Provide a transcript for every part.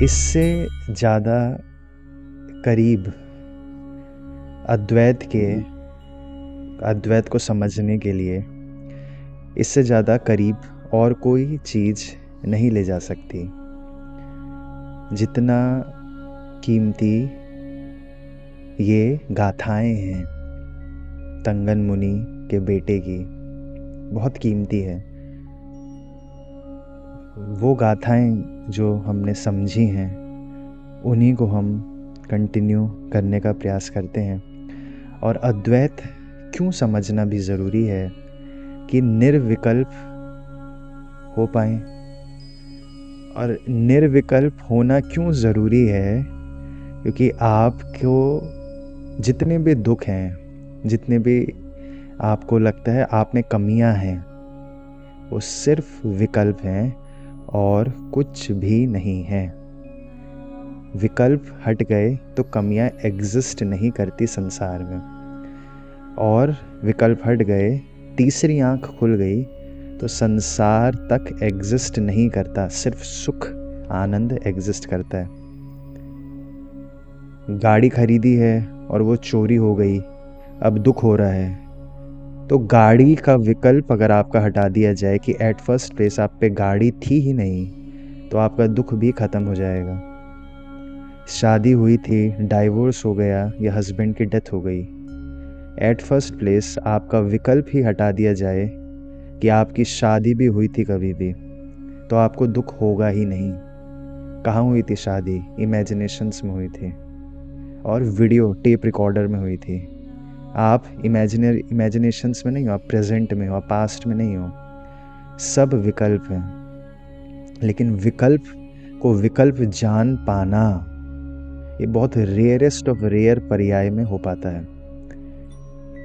इससे ज़्यादा करीब अद्वैत को समझने के लिए इससे ज़्यादा करीब और कोई चीज़ नहीं ले जा सकती। जितना कीमती ये गाथाएं हैं तंगन मुनि के बेटे की, बहुत कीमती है। वो गाथाएं जो हमने समझी हैं उन्हीं को हम कंटिन्यू करने का प्रयास करते हैं। और अद्वैत क्यों समझना भी ज़रूरी है कि निर्विकल्प हो पाए। और निर्विकल्प होना क्यों ज़रूरी है, क्योंकि आपको जितने भी दुख हैं, जितने भी आपको लगता है आप में कमियां हैं, वो सिर्फ विकल्प हैं और कुछ भी नहीं है। विकल्प हट गए तो कमियां एग्जिस्ट नहीं करती संसार में, और विकल्प हट गए, तीसरी आंख खुल गई तो संसार तक एग्जिस्ट नहीं करता, सिर्फ सुख आनंद एग्जिस्ट करता है। गाड़ी खरीदी है और वो चोरी हो गई, अब दुख हो रहा है। तो गाड़ी का विकल्प अगर आपका हटा दिया जाए कि एट फर्स्ट प्लेस आप पे गाड़ी थी ही नहीं, तो आपका दुख भी ख़त्म हो जाएगा। शादी हुई थी, डाइवोर्स हो गया या हस्बैंड की डेथ हो गई, एट फर्स्ट प्लेस आपका विकल्प ही हटा दिया जाए कि आपकी शादी भी हुई थी कभी भी, तो आपको दुख होगा ही नहीं। कहाँ हुई थी शादी? इमेजिनेशंस में हुई थी, और वीडियो टेप रिकॉर्डर में हुई थी। आप इमेजिनेशंस में नहीं हो, आप प्रेजेंट में हो, आप पास्ट में नहीं हो। सब विकल्प हैं, लेकिन विकल्प को विकल्प जान पाना ये बहुत रेयरेस्ट ऑफ रेयर पर्याय में हो पाता है।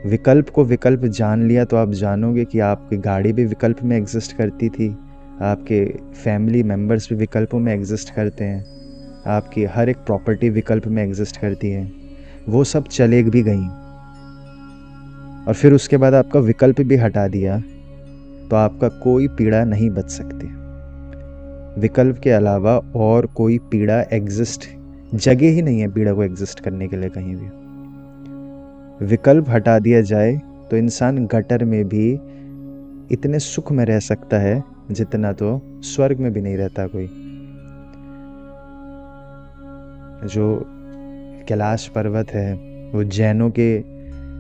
विकल्प को विकल्प जान लिया तो आप जानोगे कि आपकी गाड़ी भी विकल्प में एग्जिस्ट करती थी, आपके फैमिली मेम्बर्स भी विकल्पों में एग्जिस्ट करते हैं, आपकी हर एक प्रॉपर्टी विकल्प में एग्जिस्ट करती है। वो सब चले भी गई, और फिर उसके बाद आपका विकल्प भी हटा दिया तो आपका कोई पीड़ा नहीं बच सकती। विकल्प के अलावा और कोई पीड़ा एग्जिस्ट, जगह ही नहीं है पीड़ा को एग्जिस्ट करने के लिए कहीं भी। विकल्प हटा दिया जाए तो इंसान गटर में भी इतने सुख में रह सकता है जितना तो स्वर्ग में भी नहीं रहता कोई। जो कैलाश पर्वत है वो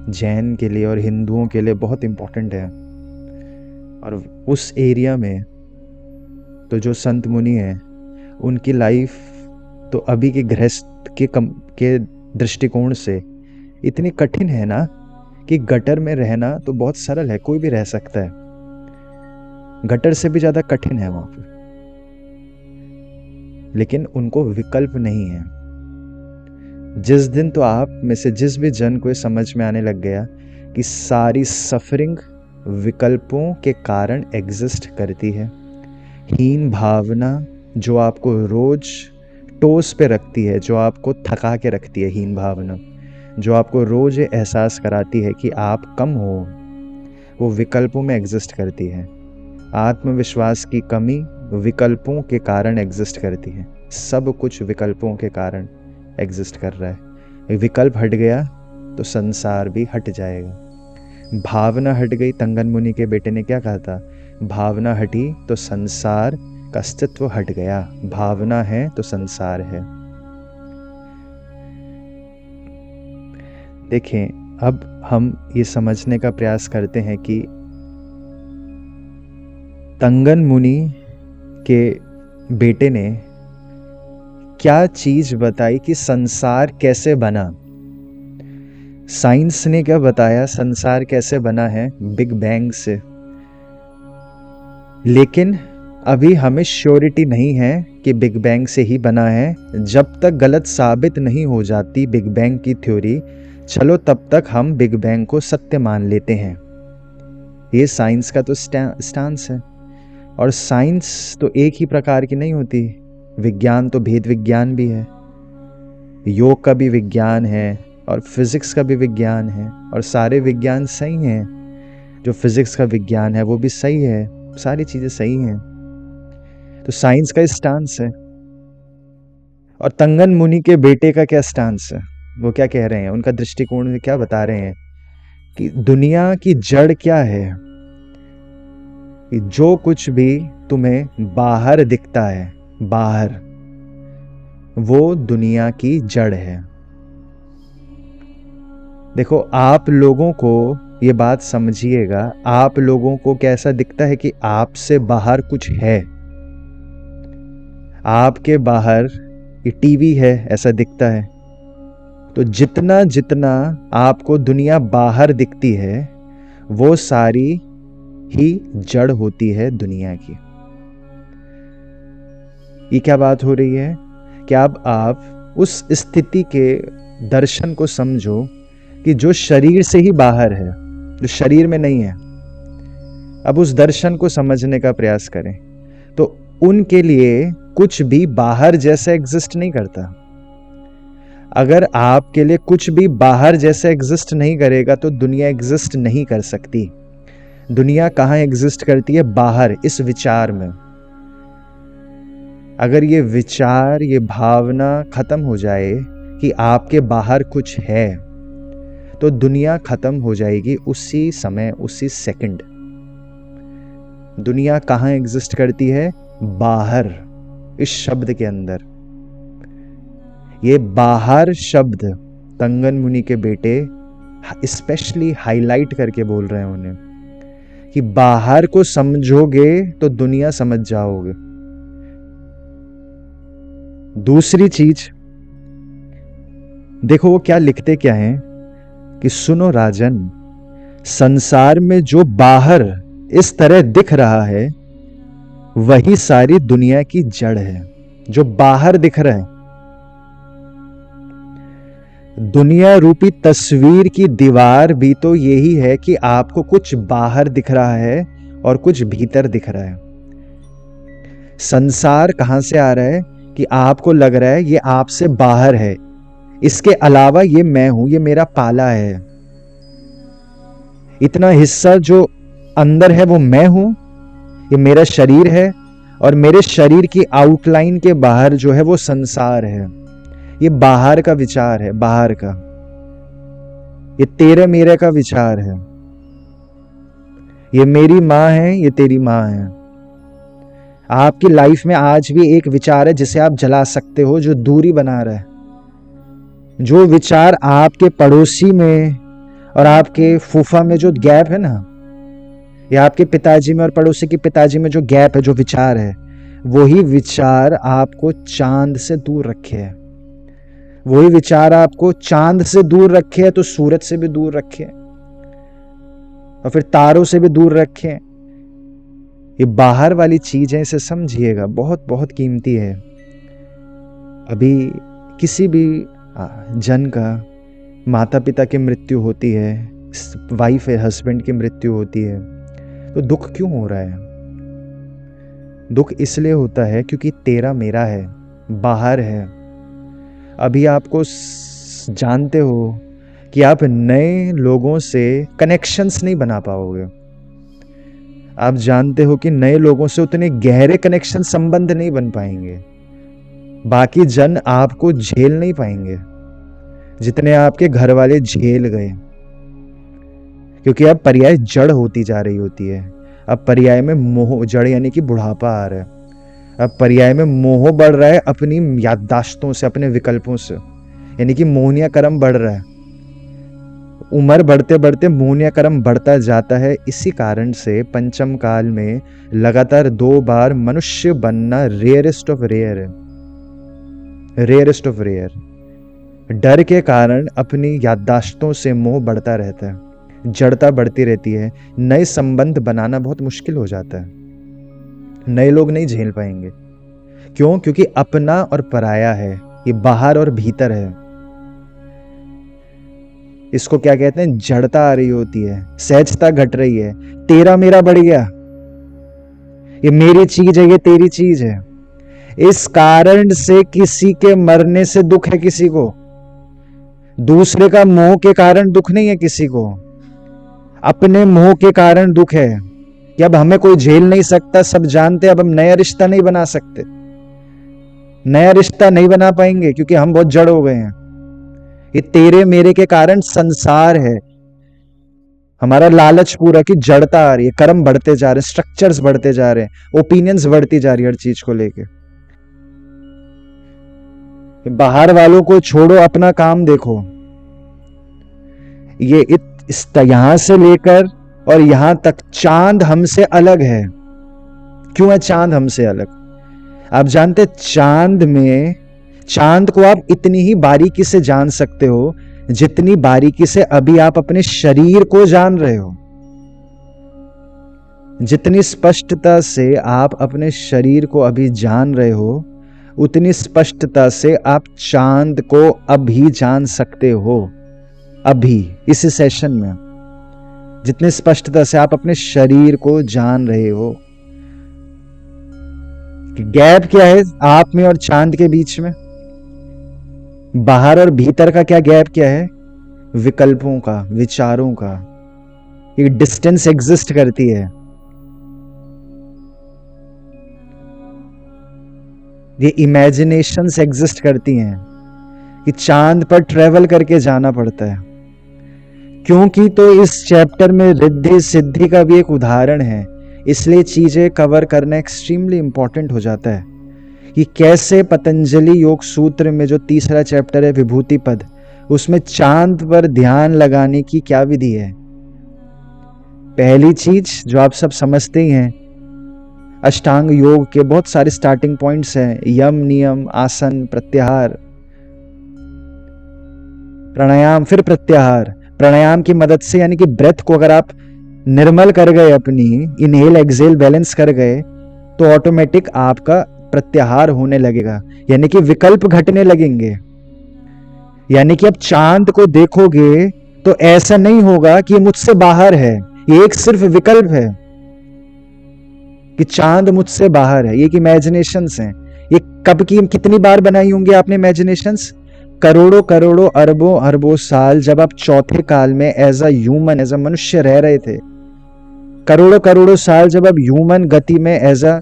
जैन के लिए और हिंदुओं के लिए बहुत इम्पोर्टेंट है, और उस एरिया में तो जो संत मुनि हैं उनकी लाइफ तो अभी के गृहस्थ के दृष्टिकोण से इतनी कठिन है ना कि गटर में रहना तो बहुत सरल है, कोई भी रह सकता है। गटर से भी ज़्यादा कठिन है वहाँ पे, लेकिन उनको विकल्प नहीं है। जिस दिन तो आप में से जिस भी जन को ये समझ में आने लग गया कि सारी सफरिंग विकल्पों के कारण एग्जिस्ट करती है, हीन भावना जो आपको रोज टोस पे रखती है, जो आपको थका के रखती है, हीन भावना जो आपको रोज एहसास कराती है कि आप कम हो, वो विकल्पों में एग्जिस्ट करती है। आत्मविश्वास की कमी विकल्पों के कारण एग्जिस्ट करती है। सब कुछ विकल्पों के कारण एग्जिस्ट कर रहा है। विकल्प हट गया तो संसार भी हट जाएगा। भावना हट गई। तंगन मुनि के बेटे ने क्या कहा था? भावना हटी तो संसार का अस्तित्व हट गया। भावना है तो संसार है। देखें, अब हम ये समझने का प्रयास करते हैं कि तंगन मुनि के बेटे ने क्या चीज बताई कि संसार कैसे बना। साइंस ने क्या बताया संसार कैसे बना है? बिग बैंग से। लेकिन अभी हमें श्योरिटी नहीं है कि बिग बैंग से ही बना है। जब तक गलत साबित नहीं हो जाती बिग बैंग की थ्योरी, चलो तब तक हम बिग बैंग को सत्य मान लेते हैं। ये साइंस का तो स्टांस है। और साइंस तो एक ही प्रकार की नहीं होती। विज्ञान तो भेद विज्ञान भी है, योग का भी विज्ञान है, और फिजिक्स का भी विज्ञान है, और सारे विज्ञान सही हैं। जो फिजिक्स का विज्ञान है वो भी सही है, सारी चीजें सही हैं। तो साइंस का स्टांस है। और तंगन मुनि के बेटे का क्या स्टांस है, वो क्या कह रहे हैं, उनका दृष्टिकोण में क्या बता रहे हैं कि दुनिया की जड़ क्या है, कि जो कुछ भी तुम्हें बाहर दिखता है, बाहर, वो दुनिया की जड़ है। देखो, आप लोगों को ये बात समझिएगा, आप लोगों को कैसा दिखता है कि आपसे बाहर कुछ है, आपके बाहर ये टीवी है ऐसा दिखता है। तो जितना जितना आपको दुनिया बाहर दिखती है, वो सारी ही जड़ होती है दुनिया की। ये क्या बात हो रही है कि अब आप उस स्थिति के दर्शन को समझो कि जो शरीर से ही बाहर है, जो शरीर में नहीं है। अब उस दर्शन को समझने का प्रयास करें तो उनके लिए कुछ भी बाहर जैसा एग्जिस्ट नहीं करता। अगर आपके लिए कुछ भी बाहर जैसा एग्जिस्ट नहीं करेगा तो दुनिया एग्जिस्ट नहीं कर सकती। दुनिया कहाँ एग्जिस्ट करती है? बाहर, इस विचार में। अगर ये विचार, ये भावना खत्म हो जाए कि आपके बाहर कुछ है, तो दुनिया खत्म हो जाएगी उसी समय, उसी सेकंड। दुनिया कहाँ एग्जिस्ट करती है? बाहर, इस शब्द के अंदर। ये बाहर शब्द तंगन मुनि के बेटे स्पेशली हाईलाइट करके बोल रहे हैं उन्हें, कि बाहर को समझोगे तो दुनिया समझ जाओगे। दूसरी चीज देखो, वो क्या लिखते क्या हैं कि सुनो राजन, संसार में जो बाहर इस तरह दिख रहा है वही सारी दुनिया की जड़ है। जो बाहर दिख रहा है, दुनिया रूपी तस्वीर की दीवार भी तो यही है कि आपको कुछ बाहर दिख रहा है और कुछ भीतर दिख रहा है। संसार कहां से आ रहा है कि आपको लग रहा है ये आपसे बाहर है, इसके अलावा ये मैं हूं, ये मेरा पाला है। इतना हिस्सा जो अंदर है वो मैं हूं, ये मेरा शरीर है, और मेरे शरीर की आउटलाइन के बाहर जो है वो संसार है। ये बाहर का विचार है, बाहर का। ये तेरे मेरे का विचार है। ये मेरी माँ है, ये तेरी माँ है। आपकी लाइफ में आज भी एक विचार है जिसे आप जला सकते हो, जो दूरी बना रहा है। जो विचार आपके पड़ोसी में और आपके फूफा में जो गैप है ना, या आपके पिताजी में और पड़ोसी के पिताजी में जो गैप है, जो विचार है, वही विचार आपको चांद से दूर रखे है। वही विचार आपको चांद से दूर रखे है तो सूरज से भी दूर रखे, और फिर तारों से भी दूर रखे। ये बाहर वाली चीज है, इसे समझिएगा, बहुत बहुत कीमती है। अभी किसी भी जन का माता पिता की मृत्यु होती है, वाइफ है, हस्बैंड की मृत्यु होती है, तो दुख क्यों हो रहा है? दुख इसलिए होता है क्योंकि तेरा मेरा है, बाहर है। अभी आपको जानते हो कि आप नए लोगों से कनेक्शंस नहीं बना पाओगे। आप जानते हो कि नए लोगों से उतने गहरे कनेक्शन, संबंध नहीं बन पाएंगे। बाकी जन आपको झेल नहीं पाएंगे जितने आपके घर वाले झेल गए, क्योंकि अब पर्याय जड़ होती जा रही होती है। अब पर्याय में मोह, जड़ यानी कि बुढ़ापा आ रहा है। अब पर्याय में मोह बढ़ रहा है अपनी याददाश्तों से, अपने विकल्पों से, यानी कि मोहनिया कर्म बढ़ रहा है। उम्र बढ़ते बढ़ते मोहनिया कर्म बढ़ता जाता है। इसी कारण से पंचम काल में लगातार 2 बार मनुष्य बनना रेयरेस्ट ऑफ रेयर है, रेयरेस्ट ऑफ रेयर। डर के कारण अपनी याददाश्तों से मोह बढ़ता रहता है, जड़ता बढ़ती रहती है। नए संबंध बनाना बहुत मुश्किल हो जाता है, नए लोग नहीं झेल पाएंगे। क्यों? क्योंकि अपना और पराया है, ये बाहर और भीतर है। इसको क्या कहते हैं? जड़ता आ रही होती है, सहजता घट रही है, तेरा मेरा बढ़ गया, ये मेरी चीज है, ये तेरी चीज है। इस कारण से किसी के मरने से दुख है किसी को, दूसरे का मोह के कारण दुख नहीं है किसी को, अपने मोह के कारण दुख है कि अब हमें कोई झेल नहीं सकता, सब जानते, अब हम नया रिश्ता नहीं बना सकते। नया रिश्ता नहीं बना पाएंगे क्योंकि हम बहुत जड़ हो गए हैं। ये तेरे मेरे के कारण संसार है। हमारा लालच पूरा की जड़ता आ रही है, कर्म बढ़ते जा रहे हैं, स्ट्रक्चर्स बढ़ते जा रहे हैं, ओपिनियंस बढ़ती जा रही है हर चीज को लेके। बाहर वालों को छोड़ो, अपना काम देखो। ये यहां से लेकर और यहां तक चांद हमसे अलग है। क्यों है चांद हमसे अलग? आप जानते चांद को आप इतनी ही बारीकी से जान सकते हो जितनी बारीकी से अभी आप अपने शरीर को जान रहे हो। जितनी स्पष्टता से आप अपने शरीर को अभी जान रहे हो, उतनी स्पष्टता से आप चांद को अभी जान सकते हो। अभी इस सेशन में जितनी स्पष्टता से आप अपने शरीर को जान रहे हो। गैप क्या है आप में और चांद के बीच में? बाहर और भीतर का क्या गैप क्या है? विकल्पों का, विचारों का। ये डिस्टेंस एग्जिस्ट करती है। ये इमेजिनेशंस एग्जिस्ट करती हैं कि चांद पर ट्रेवल करके जाना पड़ता है। क्योंकि तो इस चैप्टर में रिद्धि सिद्धि का भी एक उदाहरण है, इसलिए चीजें कवर करना एक्सट्रीमली इंपॉर्टेंट हो जाता है कि कैसे पतंजलि योग सूत्र में जो तीसरा चैप्टर है विभूति पद, उसमें चांद पर ध्यान लगाने की क्या विधि है। पहली चीज जो आप सब समझते ही हैं, अष्टांग योग के बहुत सारे स्टार्टिंग पॉइंट्स हैं, यम, नियम, आसन, प्रत्याहार, प्राणायाम, फिर प्रत्याहार। प्राणायाम की मदद से यानी कि ब्रेथ को अगर आप निर्मल कर गए, अपनी इनहेल एक्सेल बैलेंस कर गए, तो ऑटोमेटिक आपका प्रत्याहार होने लगेगा, यानी कि विकल्प घटने लगेंगे। यानी कि अब चांद को देखोगे तो ऐसा नहीं होगा कि ये मुझसे बाहर है, ये एक सिर्फ विकल्प है कि चांद मुझसे बाहर है। ये इमेजिनेशंस हैं। ये कब की कितनी बार बनाई होंगी आपने इमेजिनेशंस? करोड़ों करोड़ों अरबों अरबों साल जब आप चौथे काल में as a human, as a मनुष्य रह रहे थे, करोड़ों करोड़ों साल जब आप ह्यूमन गति में एज अ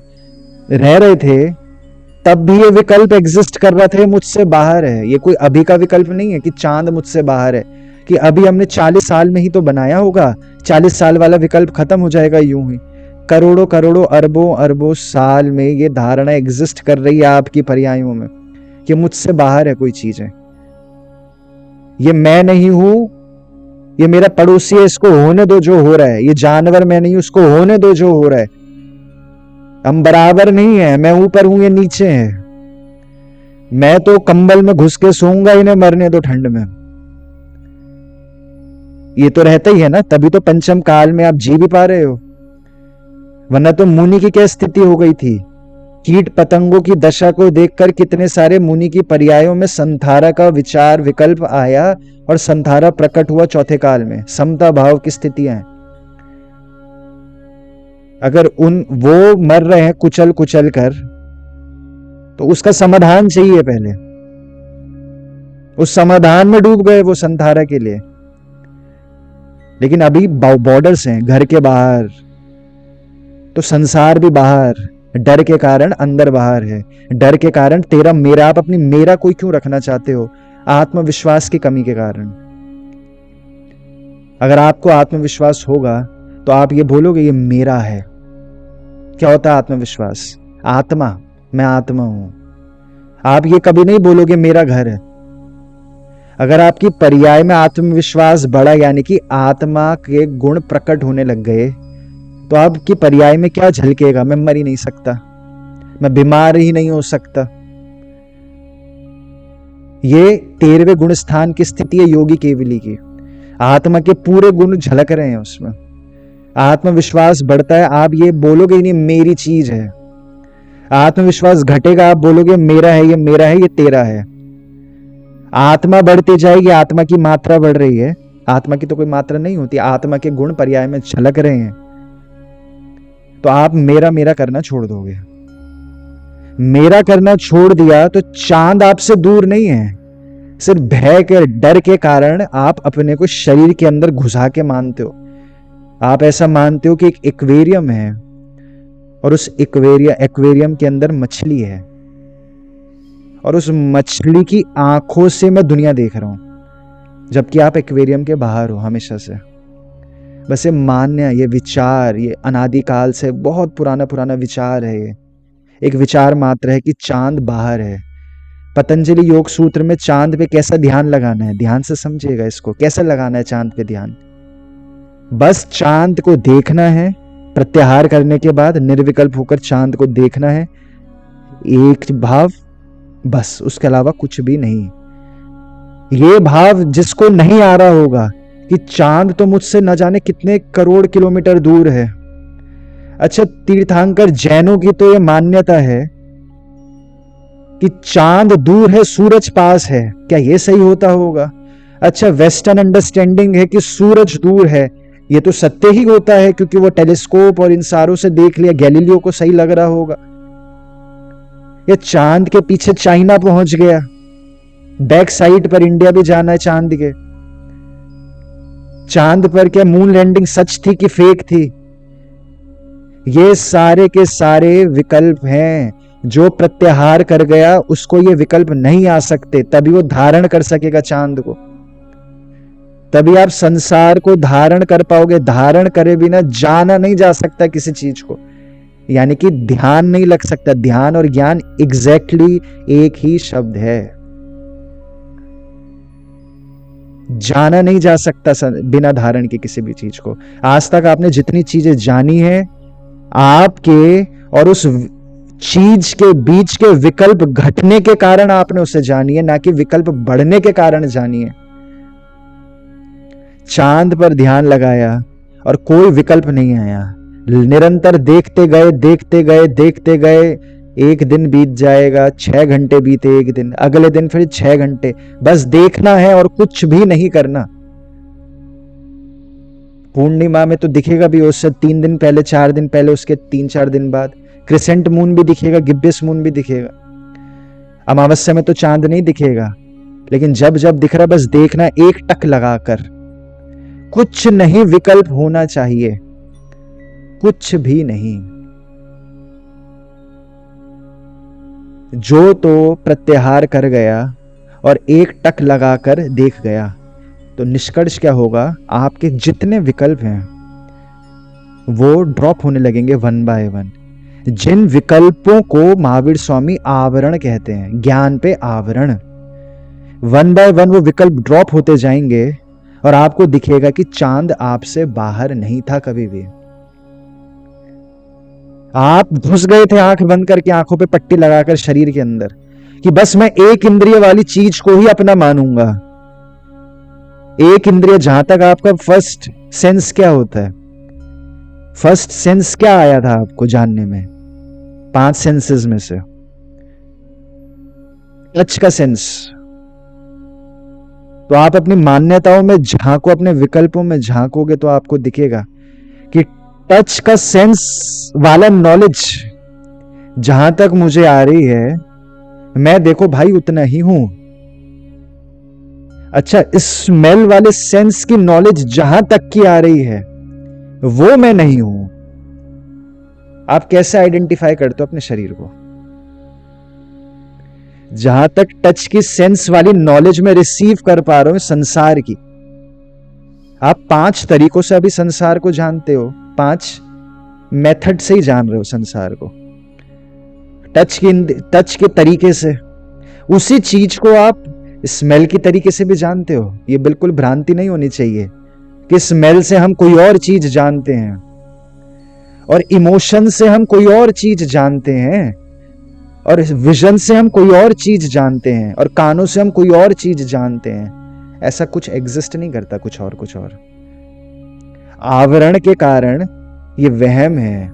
रह रहे थे, तब भी ये विकल्प एग्जिस्ट कर रहा था, मुझसे बाहर है। ये कोई अभी का विकल्प नहीं है कि चांद मुझसे बाहर है, कि अभी हमने 40 साल में ही तो बनाया होगा, 40 साल वाला विकल्प खत्म हो जाएगा यूं ही। करोड़ों करोड़ों अरबों अरबों साल में ये धारणा एग्जिस्ट कर रही है आपकी पर्यायों में कि मुझसे बाहर है कोई चीज है। ये मैं नहीं हूं, ये मेरा पड़ोसी है, इसको होने दो जो हो रहा है। ये जानवर मैं नहीं हूं, उसको होने दो जो हो रहा है। हम बराबर नहीं है, मैं ऊपर हूं, ये नीचे है। मैं तो कंबल में घुस के सोऊंगा, इन्हें मरने दो ठंड में। ये तो रहता ही है ना, तभी तो पंचम काल में आप जी भी पा रहे हो, वरना तो मुनि की क्या स्थिति हो गई थी। कीट पतंगों की दशा को देखकर कितने सारे मुनि की पर्यायों में संथारा का विचार विकल्प आया और संथारा प्रकट हुआ चौथे काल में। समता भाव की स्थितियां हैं। अगर वो मर रहे हैं कुचल कुचल कर, तो उसका समाधान चाहिए पहले। उस समाधान में डूब गए वो संथारा के लिए। लेकिन अभी बॉर्डर्स हैं, घर के बाहर, तो संसार भी बाहर, डर के कारण अंदर बाहर है। डर के कारण तेरा मेरा, आप अपनी मेरा कोई क्यों रखना चाहते हो? आत्मविश्वास की कमी के कारण। अगर आपको आत्मविश्वास होगा तो आप ये बोलोगे ये मेरा है। क्या होता है आत्मविश्वास? आत्मा, मैं आत्मा हूं। आप ये कभी नहीं बोलोगे मेरा घर है। अगर आपकी पर्याय में आत्मविश्वास बढ़ा, यानी कि आत्मा के गुण प्रकट होने लग गए, तो आपकी पर्याय में क्या झलकेगा? मैं मर ही नहीं सकता, मैं बीमार ही नहीं हो सकता। ये 13वें गुण स्थान की स्थिति है योगी केवली की। आत्मा के पूरे गुण झलक रहे हैं उसमें। आत्मविश्वास बढ़ता है, आप ये बोलोगे नहीं मेरी चीज है। आत्मविश्वास घटेगा, आप बोलोगे मेरा है, ये मेरा है, ये तेरा है। आत्मा बढ़ती जाएगी, आत्मा की मात्रा बढ़ रही है। आत्मा की तो कोई मात्रा नहीं होती, आत्मा के गुण पर्याय में झलक रहे हैं, तो आप मेरा मेरा करना छोड़ दोगे। मेरा करना छोड़ दिया तो चांद आपसे दूर नहीं है। सिर्फ भय के, डर के कारण आप अपने को शरीर के अंदर घुसा के मानते हो। आप ऐसा मानते हो कि एक एक्वेरियम है और उस एक्वेरियम के अंदर मछली है। और उस मछली की आंखों से मैं दुनिया देख रहा हूं, जबकि आप एक्वेरियम के बाहर हो हमेशा से। बस ये मान्य, ये विचार, ये अनादिकाल से बहुत पुराना पुराना विचार है। ये एक विचार मात्र है कि चांद बाहर है। पतंजलि योग सूत्र में चांद पे कैसा ध्यान लगाना है, ध्यान से समझिएगा इसको, कैसा लगाना है चांद पे ध्यान। बस चांद को देखना है, प्रत्याहार करने के बाद निर्विकल्प होकर चांद को देखना है, एक भाव, बस, उसके अलावा कुछ भी नहीं। ये भाव जिसको नहीं आ रहा होगा कि चांद तो मुझसे न जाने कितने करोड़ किलोमीटर दूर है। अच्छा, तीर्थंकर जैनों की तो ये मान्यता है कि चांद दूर है, सूरज पास है। क्या ये सही होता होगा? अच्छा, वेस्टर्न अंडरस्टैंडिंग है कि सूरज दूर है। ये तो सत्य ही होता है, क्योंकि वो टेलीस्कोप और इन सारों से देख लिया, गैलीलियो को सही लग रहा होगा। ये चांद के पीछे चाइना पहुंच गया, बैक साइड पर इंडिया भी जाना है चांद के। चांद पर क्या मून लैंडिंग सच थी कि फेक थी? ये सारे के सारे विकल्प हैं। जो प्रत्याहार कर गया उसको ये विकल्प नहीं आ सकते, तभी वो धारण कर सकेगा चांद को, तभी आप संसार को धारण कर पाओगे। धारण करे बिना जाना नहीं जा सकता किसी चीज को, यानी कि ध्यान नहीं लग सकता। ध्यान और ज्ञान एग्जैक्टली एक ही शब्द है। जाना नहीं जा सकता बिना धारण के किसी भी चीज को। आज तक आपने जितनी चीजें जानी है, आपके और उस चीज के बीच के विकल्प घटने के कारण आपने उसे जानी है, ना कि विकल्प बढ़ने के कारण जानी है। चांद पर ध्यान लगाया और कोई विकल्प नहीं आया, निरंतर देखते गए देखते गए देखते गए। एक दिन बीत जाएगा, 6 घंटे बीते, एक दिन, अगले दिन फिर 6 घंटे, बस देखना है और कुछ भी नहीं करना। पूर्णिमा में तो दिखेगा भी, उससे 3 दिन पहले, 4 दिन पहले, उसके 3-4 दिन बाद क्रिसेंट मून भी दिखेगा, गिब्बस मून भी दिखेगा। अमावस्या में तो चांद नहीं दिखेगा, लेकिन जब जब दिख रहा बस देखना, एक टक लगाकर। कुछ नहीं विकल्प होना चाहिए, कुछ भी नहीं। जो तो प्रत्याहार कर गया और एक टक लगाकर देख गया, तो निष्कर्ष क्या होगा? आपके जितने विकल्प हैं वो ड्रॉप होने लगेंगे वन बाय वन। जिन विकल्पों को महावीर स्वामी आवरण कहते हैं, ज्ञान पे आवरण, वन बाय वन वो विकल्प ड्रॉप होते जाएंगे और आपको दिखेगा कि चांद आपसे बाहर नहीं था कभी भी। आप घुस गए थे आंख बंद करके, आंखों पे पट्टी लगाकर शरीर के अंदर, कि बस मैं एक इंद्रिय वाली चीज को ही अपना मानूंगा। एक इंद्रिय, जहां तक आपका फर्स्ट सेंस क्या होता है, फर्स्ट सेंस क्या आया था आपको जानने में? 5 सेंसेस में से टच का सेंस। तो आप अपनी मान्यताओं में झांको, अपने विकल्पों में झांकोगे तो आपको दिखेगा कि टच का सेंस वाला नॉलेज जहां तक मुझे आ रही है, मैं देखो भाई उतना ही हूं। अच्छा, स्मेल वाले सेंस की नॉलेज जहां तक की आ रही है, वो मैं नहीं हूं। आप कैसे आइडेंटिफाई करते हो अपने शरीर को? जहां तक टच की सेंस वाली नॉलेज में रिसीव कर पा रहा हूं संसार की, आप 5 तरीकों से अभी संसार को जानते हो, 5 मेथड से ही जान रहे हो संसार को। टच के तरीके से उसी चीज को आप स्मेल की तरीके से भी जानते हो। ये बिल्कुल भ्रांति नहीं होनी चाहिए कि स्मेल से हम कोई और चीज जानते हैं, और इमोशन से हम कोई और चीज जानते हैं, और विजन से हम कोई और चीज जानते हैं, और कानों से हम कोई और चीज जानते हैं। ऐसा कुछ एग्जिस्ट नहीं करता, कुछ और। आवरण के कारण ये वहम है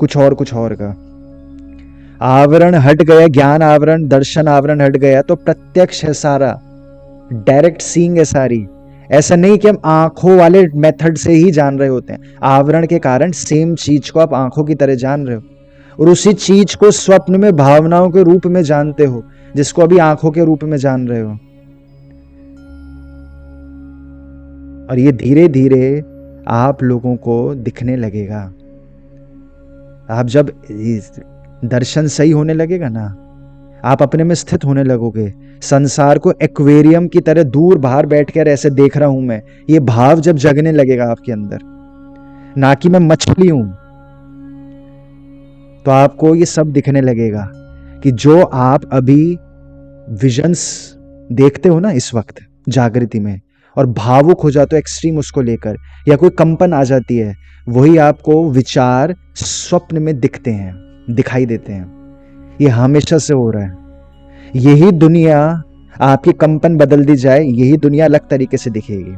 कुछ और का। आवरण हट गया, ज्ञान आवरण, दर्शन आवरण हट गया तो प्रत्यक्ष है सारा, डायरेक्ट सीइंग है सारी। ऐसा नहीं कि हम आंखों वाले मेथड से ही जान रहे होते हैं। आवरण के कारण सेम चीज को आप आंखों की तरह जान रहे हो, और उसी चीज को स्वप्न में भावनाओं के रूप में जानते हो, जिसको अभी आंखों के रूप में जान रहे हो। और ये धीरे धीरे आप लोगों को दिखने लगेगा। आप जब दर्शन सही होने लगेगा ना, आप अपने में स्थित होने लगोगे। संसार को एक्वेरियम की तरह दूर बाहर बैठकर ऐसे देख रहा हूं मैं, ये भाव जब जगने लगेगा आपके अंदर, ना कि मैं मछली हूं, तो आपको ये सब दिखने लगेगा कि जो आप अभी विजन्स देखते हो ना इस वक्त जागृति में, और भावुक हो जाते हो एक्सट्रीम उसको लेकर, या कोई कंपन आ जाती है, वही आपको विचार स्वप्न में दिखते हैं, दिखाई देते हैं। ये हमेशा से हो रहा है। यही दुनिया, आपकी कंपन बदल दी जाए, यही दुनिया अलग तरीके से दिखेगी।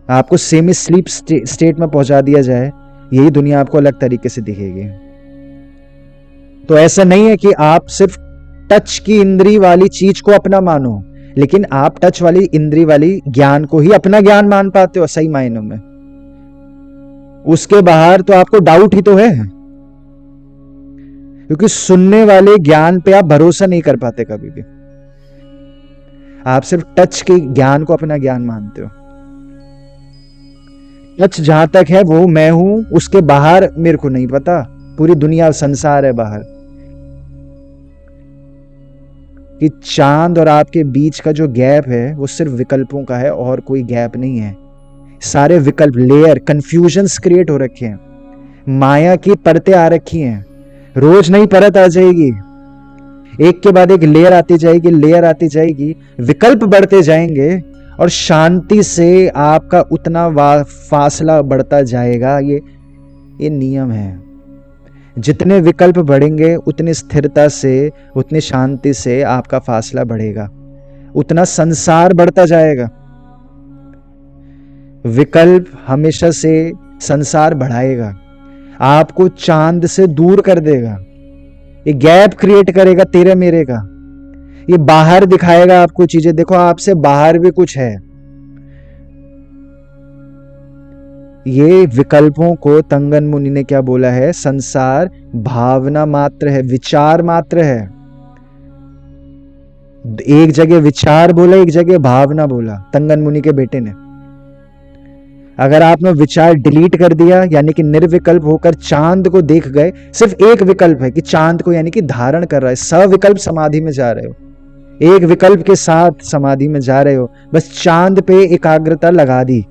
आपको सेमी स्लीप स्टेट में पहुंचा दिया जाए, यही दुनिया आपको अलग तरीके से दिखेगी। तो ऐसा नहीं है कि आप सिर्फ टच की इंद्री वाली चीज को अपना मानो, लेकिन आप टच वाली इंद्री वाली ज्ञान को ही अपना ज्ञान मान पाते हो सही मायनों में। उसके बाहर तो आपको डाउट ही तो है, क्योंकि सुनने वाले ज्ञान पे आप भरोसा नहीं कर पाते कभी भी। आप सिर्फ टच के ज्ञान को अपना ज्ञान मानते हो। टच जहां तक है वो मैं हूं, उसके बाहर मेरे को नहीं पता, पूरी दुनिया संसार है बाहर। कि चांद और आपके बीच का जो गैप है वो सिर्फ विकल्पों का है, और कोई गैप नहीं है। सारे विकल्प, लेयर, कंफ्यूजन्स क्रिएट हो रखे हैं, माया की परतें आ रखी हैं। रोज नई परत आ जाएगी, एक के बाद एक लेयर आती जाएगी, लेयर आती जाएगी, विकल्प बढ़ते जाएंगे, और शांति से आपका उतना फासला बढ़ता जाएगा। ये नियम है। जितने विकल्प बढ़ेंगे उतनी स्थिरता से, उतनी शांति से आपका फासला बढ़ेगा, उतना संसार बढ़ता जाएगा। विकल्प हमेशा से संसार बढ़ाएगा, आपको चांद से दूर कर देगा, ये गैप क्रिएट करेगा तेरे मेरे का, ये बाहर दिखाएगा आपको चीजें। देखो आपसे बाहर भी कुछ है। ये विकल्पों को तंगन मुनि ने क्या बोला है? संसार भावना मात्र है, विचार मात्र है। एक जगह विचार बोला, एक जगह भावना बोला तंगन मुनि के बेटे ने। अगर आपने विचार डिलीट कर दिया, यानी कि निर्विकल्प होकर चांद को देख गए, सिर्फ एक विकल्प है कि चांद को यानी कि धारण कर रहा है, सविकल्प समाधि में जा रहे हो, एक विकल्प के साथ समाधि में जा रहे हो, बस चांद पे एकाग्रता लगा दी।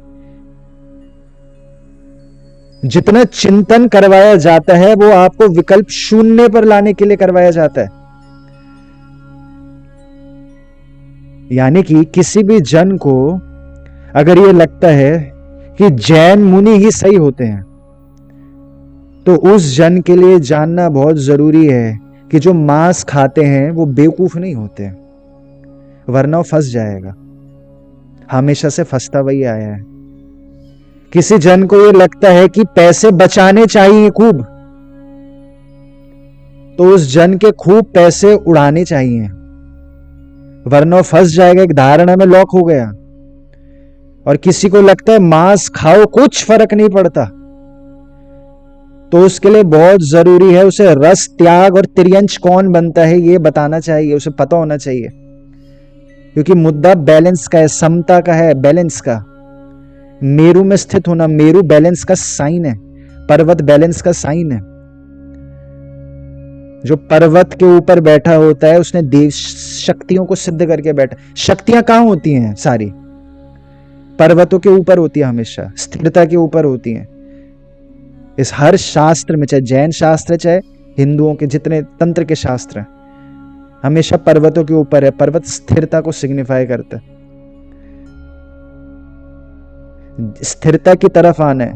जितना चिंतन करवाया जाता है वो आपको विकल्प शून्य पर लाने के लिए करवाया जाता है। यानी कि किसी भी जन को अगर ये लगता है कि जैन मुनि ही सही होते हैं, तो उस जन के लिए जानना बहुत जरूरी है कि जो मांस खाते हैं वो बेवकूफ नहीं होते, वरना फंस जाएगा। हमेशा से फंसता वही आया है। किसी जन को ये लगता है कि पैसे बचाने चाहिए खूब, तो उस जन के खूब पैसे उड़ाने चाहिए, वरना फंस जाएगा, एक धारणा में लॉक हो गया। और किसी को लगता है मांस खाओ कुछ फर्क नहीं पड़ता, तो उसके लिए बहुत जरूरी है उसे रस त्याग और त्रियंश कौन बनता है ये बताना चाहिए, उसे पता होना चाहिए। क्योंकि मुद्दा बैलेंस का है, समता का है, बैलेंस का। मेरू में स्थित होना, मेरू बैलेंस का साइन है, पर्वत बैलेंस का साइन है। जो पर्वत के ऊपर बैठा होता है उसने देव शक्तियों को सिद्ध करके बैठा। शक्तियां कहां होती हैं? सारी पर्वतों के ऊपर होती है, हमेशा स्थिरता के ऊपर होती हैं। इस हर शास्त्र में, चाहे जैन शास्त्र चाहे हिंदुओं के जितने तंत्र के शास्त्र हैं, हमेशा पर्वतों के ऊपर है। पर्वत स्थिरता को सिग्निफाई करता है, स्थिरता की तरफ आना है।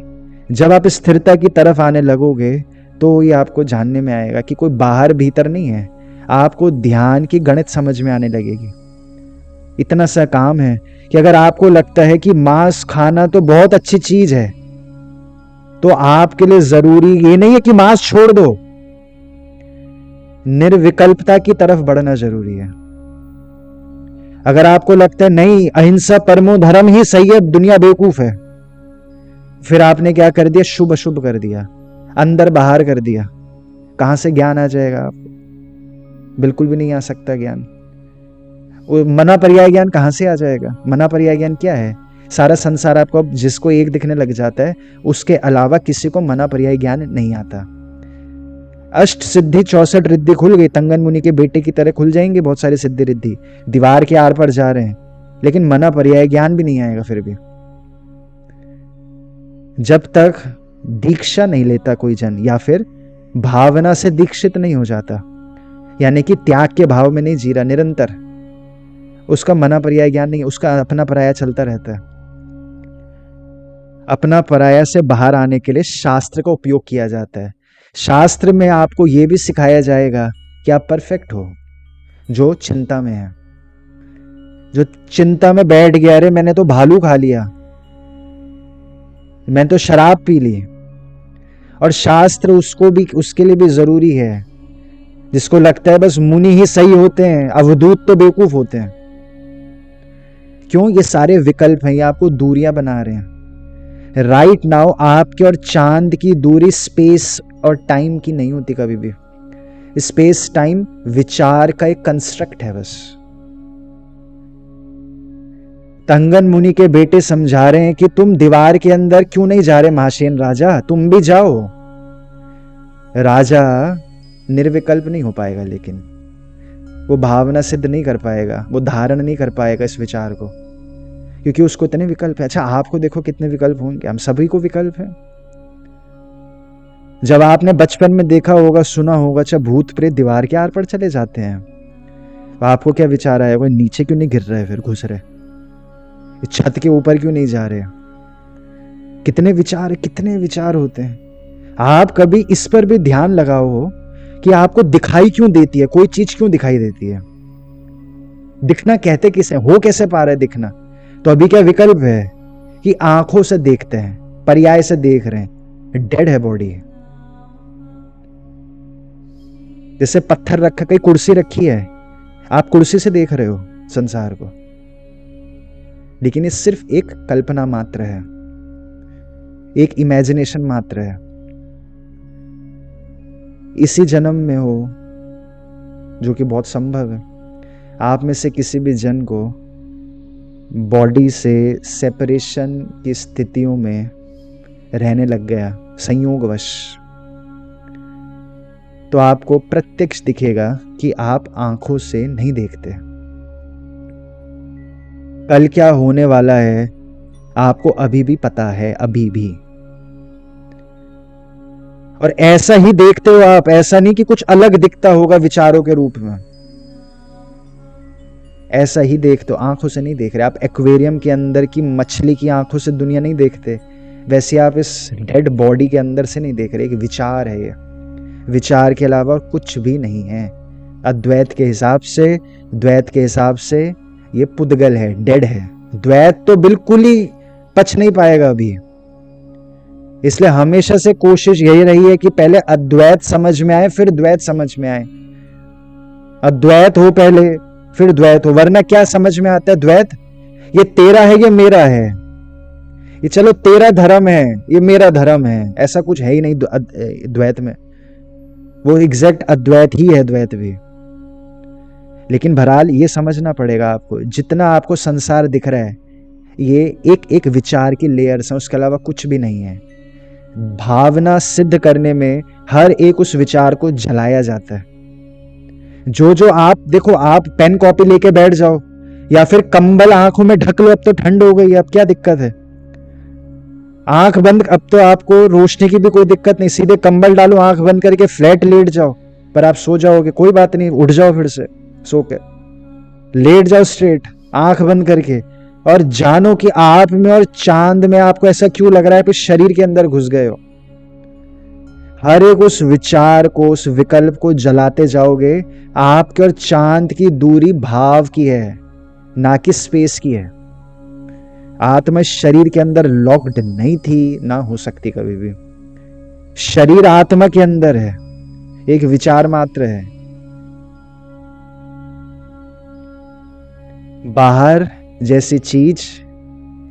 जब आप स्थिरता की तरफ आने लगोगे तो ये आपको जानने में आएगा कि कोई बाहर भीतर नहीं है, आपको ध्यान की गणित समझ में आने लगेगी। इतना सा काम है कि अगर आपको लगता है कि मांस खाना तो बहुत अच्छी चीज है, तो आपके लिए जरूरी ये नहीं है कि मांस छोड़ दो, निर्विकल्पता की तरफ बढ़ना जरूरी है। अगर आपको लगता है नहीं अहिंसा परमो धर्म ही सही है, दुनिया बेवकूफ है, फिर आपने क्या कर दिया? शुभ अशुभ कर दिया, अंदर बाहर कर दिया। कहां से ज्ञान आ जाएगा आपको? बिल्कुल भी नहीं आ सकता ज्ञान। मना पर्याय ज्ञान कहां से आ जाएगा? मना पर्याय ज्ञान क्या है? सारा संसार आपको जिसको एक दिखने लग जाता है, उसके अलावा किसी को मना पर्याय ज्ञान नहीं आता। अष्ट सिद्धि 64 रिद्धि खुल गई, तंगन मुनि के बेटे की तरह खुल जाएंगे बहुत सारे सिद्धि रिद्धि, दीवार के आर पर जा रहे हैं, लेकिन मना पर्याय ज्ञान भी नहीं आएगा फिर भी। जब तक दीक्षा नहीं लेता कोई जन, या फिर भावना से दीक्षित नहीं हो जाता, यानी कि त्याग के भाव में नहीं जी रहा निरंतर, उसका मना पर्याय ज्ञान नहीं, उसका अपना पराया चलता रहता है। अपना पराया से बाहर आने के लिए शास्त्र का उपयोग किया जाता है। शास्त्र में आपको यह भी सिखाया जाएगा कि आप परफेक्ट हो। जो चिंता में है, जो चिंता में बैठ गया, अरे मैंने तो भालू खा लिया, मैंने तो शराब पी ली, और शास्त्र उसको भी, उसके लिए भी जरूरी है। जिसको लगता है बस मुनि ही सही होते हैं, अवधूत तो बेवकूफ होते हैं। क्यों? ये सारे विकल्प हैं, ये आपको दूरियां बना रहे हैं। राइट नाउ आपके और चांद की दूरी स्पेस और टाइम की नहीं होती कभी भी। स्पेस टाइम विचार का एक कंस्ट्रक्ट है बस। तंगन मुनि के बेटे समझा रहे हैं कि तुम दीवार के अंदर क्यों नहीं जा रहे महासेन राजा, तुम भी जाओ। राजा निर्विकल्प नहीं हो पाएगा, लेकिन वो भावना सिद्ध नहीं कर पाएगा, वो धारण नहीं कर पाएगा इस विचार को, क्योंकि उसको इतने विकल्प है। अच्छा, आपको देखो कितने विकल्प होंगे, हम सभी को विकल्प है। जब आपने बचपन में देखा होगा, सुना होगा, अच्छा भूत प्रेत दीवार के आर पर चले जाते हैं, तो आपको क्या विचार आया, वो नीचे क्यों नहीं गिर रहे, फिर घुस रहे, छत के ऊपर क्यों नहीं जा रहे? कितने विचार होते हैं। आप कभी इस पर भी ध्यान लगाओ हो कि आपको दिखाई क्यों देती है, कोई चीज क्यों दिखाई देती है? दिखना कहते किसे, हो कैसे पा रहे दिखना? तो अभी क्या विकल्प है कि आंखों से देखते हैं, पर्याय से देख रहे हैं, डेड है बॉडी। जैसे पत्थर रखा, कहीं कुर्सी रखी है, आप कुर्सी से देख रहे हो संसार को, लेकिन ये सिर्फ एक कल्पना मात्र है, एक इमेजिनेशन मात्र है। इसी जन्म में हो, जो कि बहुत संभव है, आप में से किसी भी जन को बॉडी से सेपरेशन की स्थितियों में रहने लग गया संयोगवश, तो आपको प्रत्यक्ष दिखेगा कि आप आंखों से नहीं देखते। कल क्या होने वाला है आपको अभी भी पता है, अभी भी। और ऐसा ही देखते हो आप, ऐसा नहीं कि कुछ अलग दिखता होगा विचारों के रूप में, ऐसा ही देखते हो, आंखों से नहीं देख रहे। आप एक्वेरियम के अंदर की मछली की आंखों से दुनिया नहीं देखते, वैसे आप इस डेड बॉडी के अंदर से नहीं देख रहे। एक विचार है ये, विचार के अलावा कुछ भी नहीं है। अद्वैत के हिसाब से, द्वैत के हिसाब से ये पुद्गल है, डेड है। द्वैत तो बिल्कुल ही पच नहीं पाएगा अभी। इसलिए हमेशा से कोशिश यही रही है कि पहले अद्वैत समझ में आए, फिर द्वैत समझ में आए। अद्वैत हो पहले, फिर द्वैत हो, वरना क्या समझ में आता है द्वैत? ये तेरा है, ये मेरा है, ये चलो तेरा धर्म है, ये मेरा धर्म है, ऐसा कुछ है ही नहीं द्वैत में। वो एग्जैक्ट अद्वैत ही है द्वैत भी। लेकिन बहरहाल ये समझना पड़ेगा आपको, जितना आपको संसार दिख रहा है ये एक एक विचार की लेयर्स हैं, उसके अलावा कुछ भी नहीं है। भावना सिद्ध करने में हर एक उस विचार को जलाया जाता है। जो जो आप देखो, आप पेन कॉपी लेके बैठ जाओ या फिर कंबल आंखों में ढक लो, अब तो ठंड हो गई, अब क्या दिक्कत है? आंख बंद, अब तो आपको रोशनी की भी कोई दिक्कत नहीं, सीधे कंबल डालो, आंख बंद करके फ्लैट लेट जाओ, पर आप सो जाओगे, कोई बात नहीं, उठ जाओ फिर से सो के, लेट जाओ स्ट्रेट आंख बंद करके, और जानो कि आप में और चांद में आपको ऐसा क्यों लग रहा है कि शरीर के अंदर घुस गए हो। हर एक उस विचार को, उस विकल्प को जलाते जाओगे। आपके और चांद की दूरी भाव की है, ना कि स्पेस की है। आत्मा शरीर के अंदर लॉक्ड नहीं थी, ना हो सकती कभी भी। शरीर आत्मा के अंदर है, एक विचार मात्र है। बाहर जैसी चीज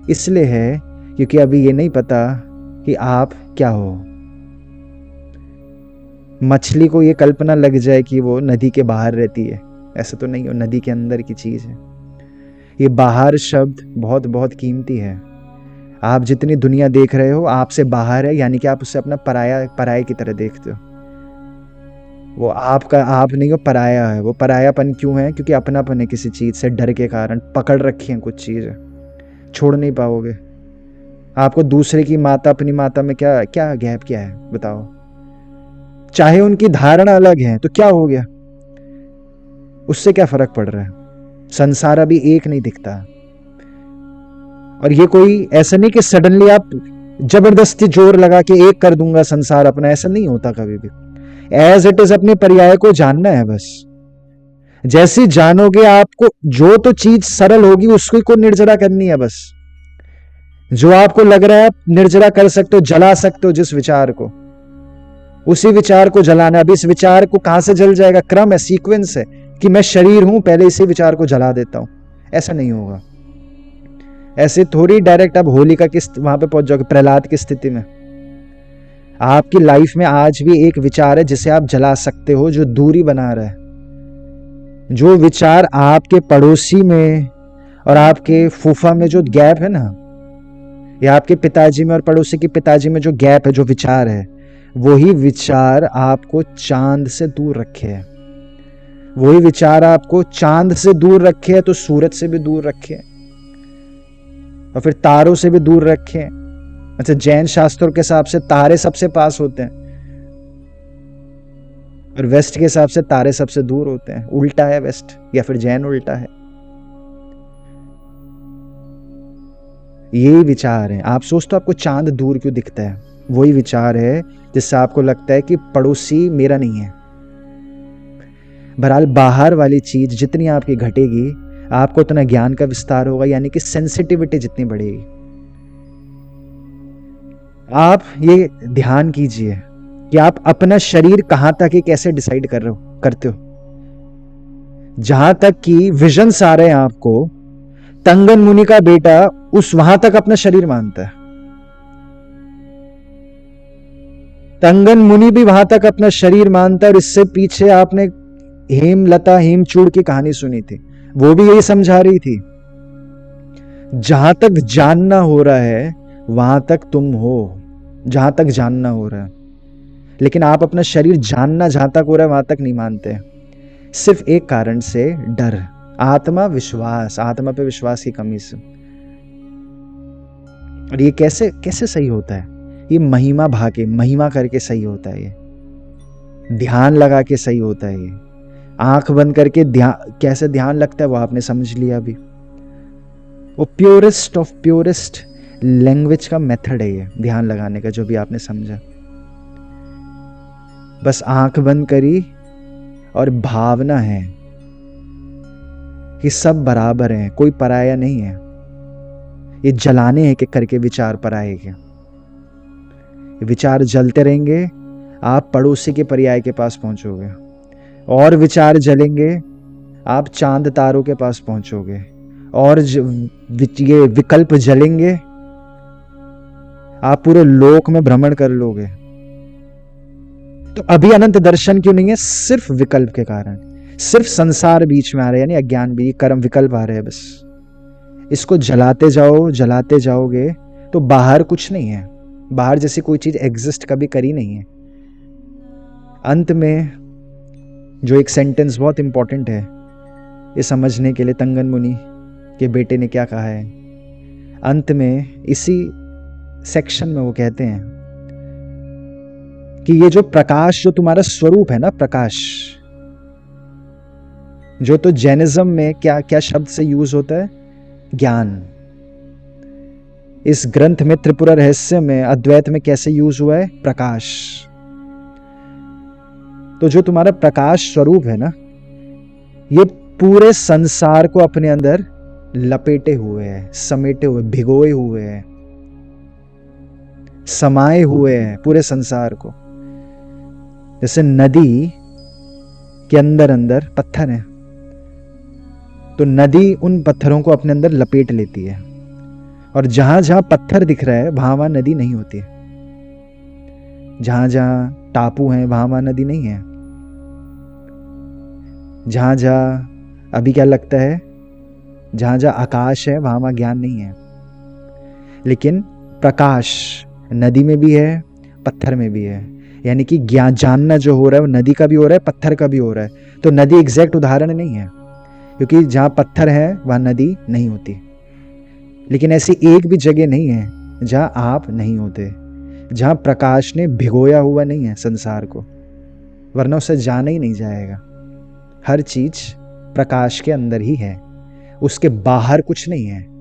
इसलिए है क्योंकि अभी ये नहीं पता कि आप क्या हो। मछली को ये कल्पना लग जाए कि वो नदी के बाहर रहती है, ऐसा तो नहीं हो, नदी के अंदर की चीज है। ये बाहर शब्द बहुत बहुत कीमती है। आप जितनी दुनिया देख रहे हो आपसे बाहर है, यानी कि आप उससे अपना पराया की तरह देखते हो। वो आपका आप नहीं हो, पराया है। वो परायापन क्यों है? क्योंकि अपनापन है किसी चीज से, डर के कारण पकड़ रखी है कुछ चीज, छोड़ नहीं पाओगे। आपको दूसरे की माता अपनी माता में क्या क्या गैप क्या है बताओ? चाहे उनकी धारणा अलग है तो क्या हो गया, उससे क्या फर्क पड़ रहा है? संसार अभी एक नहीं दिखता। और ये कोई ऐसा नहीं कि सडनली आप जबरदस्ती जोर लगा के एक कर दूंगा संसार अपना, ऐसा नहीं होता कभी भी। एज इट इज अपने पर्याय को जानना है बस। जैसे जानोगे आपको जो तो चीज सरल होगी उसको को निर्जरा करनी है बस। जो आपको लग रहा है आप निर्जरा कर सकते हो, जला सकते हो जिस विचार को, उसी विचार को जलाना। अब इस विचार को कहां से जल जाएगा? क्रम है, सीक्वेंस है कि मैं शरीर हूं, पहले इसी विचार को जला देता हूं। ऐसा नहीं होगा। ऐसे थोड़ी डायरेक्ट अब होलिका की वहां पे पहुंच जाओगे, प्रहलाद की स्थिति में। आपकी लाइफ में आज भी एक विचार है जिसे आप जला सकते हो, जो दूरी बना रहा है। जो विचार आपके पड़ोसी में और आपके फूफा में जो गैप है ना, या आपके पिताजी में और पड़ोसी के पिताजी में जो गैप है, जो विचार है, वही विचार आपको चांद से दूर रखे है। वही विचार आपको चांद से दूर रखे है तो सूरज से भी दूर रखे है, और फिर तारों से भी दूर रखे हैं। अच्छा, जैन शास्त्रों के हिसाब से तारे सबसे पास होते हैं, और वेस्ट के हिसाब से तारे सबसे दूर होते हैं। उल्टा है वेस्ट, या फिर जैन उल्टा है। यही विचार है। आप सोचते हो आपको चांद दूर क्यों दिखता है? वही विचार है जिससे आपको लगता है कि पड़ोसी मेरा नहीं है। बहरहाल बाहर वाली चीज जितनी आपकी घटेगी, आपको उतना ज्ञान का विस्तार होगा, यानी कि सेंसिटिविटी जितनी बढ़ेगी। आप ये ध्यान कीजिए कि आप अपना शरीर कहां तक है कैसे डिसाइड करते हो। जहां तक कि विजन्स आ रहे हैं आपको, तंगन मुनि का बेटा उस वहां तक अपना शरीर मानता है। तंगन मुनि भी वहां तक अपना शरीर मानता है। और इससे पीछे आपने हेमलता हेमचूड़ की कहानी सुनी थी, वो भी यही समझा रही थी। जहां तक जानना हो रहा है वहां तक तुम हो, जहां तक जानना हो रहा है। लेकिन आप अपना शरीर जानना जहां तक हो रहा है वहां तक नहीं मानते, सिर्फ एक कारण से, डर, आत्मा पे विश्वास की कमी से। और ये कैसे कैसे सही होता है? ये महिमा करके सही होता है। ये ध्यान लगा के सही होता है। ये आंख बंद करके कैसे ध्यान लगता है वो आपने समझ लिया अभी। वो प्योरेस्ट ऑफ प्योरेस्ट लैंग्वेज का मेथड है ये ध्यान लगाने का, जो भी आपने समझा। बस आंख बंद करी और भावना है कि सब बराबर हैं, कोई पराया नहीं है। ये जलाने हैं कि करके विचार पराये के। विचार जलते रहेंगे, आप पड़ोसी के पर्याय के पास पहुंचोगे, और विचार जलेंगे, आप चांद तारों के पास पहुंचोगे, और ये विकल्प जलेंगे, आप पूरे लोक में भ्रमण कर लोगे। तो अभी अनंत दर्शन क्यों नहीं है? सिर्फ विकल्प के कारण, सिर्फ संसार बीच में आ रहे हैं, यानी अज्ञान भी, कर्म विकल्प आ रहे हैं बस। इसको जलाते जाओ, जलाते जाओगे तो बाहर कुछ नहीं है। बाहर जैसी कोई चीज एग्जिस्ट कभी करी नहीं है। अंत में जो एक सेंटेंस बहुत इंपॉर्टेंट है ये समझने के लिए, तंगन मुनि के बेटे ने क्या कहा है अंत में, इसी सेक्शन में वो कहते हैं कि ये जो प्रकाश, जो तुम्हारा स्वरूप है ना, प्रकाश, जो तो जैनिज्म में क्या क्या शब्द से यूज होता है? ज्ञान। इस ग्रंथ में, त्रिपुरा रहस्य में, अद्वैत में कैसे यूज हुआ है? प्रकाश। तो जो तुम्हारा प्रकाश स्वरूप है ना, ये पूरे संसार को अपने अंदर लपेटे हुए है, समेटे हुए, भिगोए हुए है, समाये हुए हैं पूरे संसार को। जैसे नदी के अंदर अंदर पत्थर है, तो नदी उन पत्थरों को अपने अंदर लपेट लेती है, और जहां जहां पत्थर दिख रहा है वहां वहां नदी नहीं होती है। जहां जहां टापू हैं वहां वहां नदी नहीं है। जहां जहां अभी क्या लगता है, जहां जहां आकाश है वहां वहां ज्ञान नहीं है। लेकिन प्रकाश नदी में भी है, पत्थर में भी है। यानी कि ज्ञान जानना जो हो रहा है वो नदी का भी हो रहा है, पत्थर का भी हो रहा है। तो नदी एग्जैक्ट उदाहरण नहीं है, क्योंकि जहाँ पत्थर है वहाँ नदी नहीं होती। लेकिन ऐसी एक भी जगह नहीं है जहाँ आप नहीं होते, जहाँ प्रकाश ने भिगोया हुआ नहीं है संसार को, वरना उसे जाना ही नहीं जाएगा। हर चीज प्रकाश के अंदर ही है, उसके बाहर कुछ नहीं है।